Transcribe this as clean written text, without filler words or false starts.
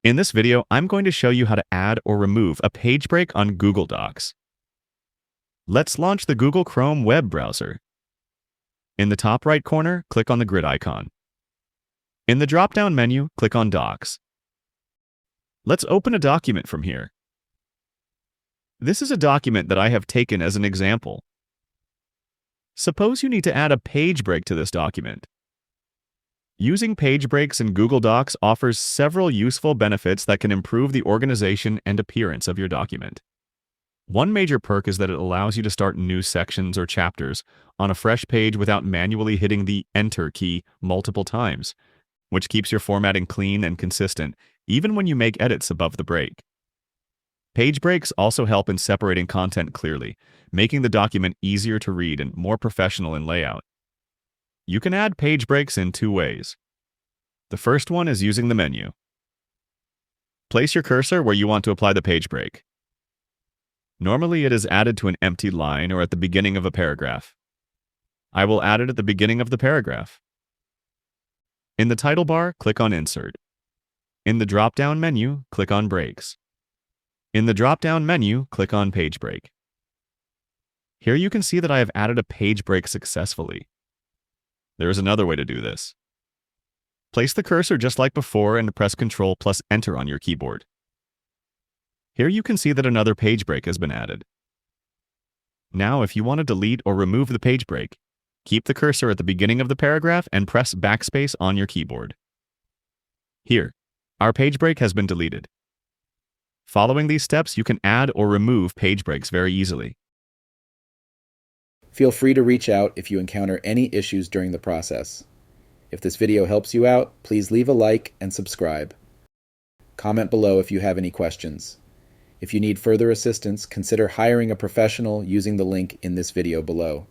In this video, I'm going to show you how to add or remove a page break on Google Docs. Let's launch the Google Chrome web browser. In the top right corner, click on the grid icon. In the drop-down menu, click on Docs. Let's open a document from here. This is a document that I have taken as an example. Suppose you need to add a page break to this document. Using page breaks in Google Docs offers several useful benefits that can improve the organization and appearance of your document. One major perk is that it allows you to start new sections or chapters on a fresh page without manually hitting the Enter key multiple times, which keeps your formatting clean and consistent, even when you make edits above the break. Page breaks also help in separating content clearly, making the document easier to read and more professional in layout. You can add page breaks in two ways. The first one is using the menu. Place your cursor where you want to apply the page break. Normally, it is added to an empty line or at the beginning of a paragraph. I will add it at the beginning of the paragraph. In the title bar, click on Insert. In the drop-down menu, click on Breaks. In the drop-down menu, click on Page Break. Here you can see that I have added a page break successfully. There is another way to do this. Place the cursor just like before and press Ctrl plus Enter on your keyboard. Here you can see that another page break has been added. Now, if you want to delete or remove the page break, keep the cursor at the beginning of the paragraph and press Backspace on your keyboard. Here, our page break has been deleted. Following these steps, you can add or remove page breaks very easily. Feel free to reach out if you encounter any issues during the process. If this video helps you out, please leave a like and subscribe. Comment below if you have any questions. If you need further assistance, consider hiring a professional using the link in this video below.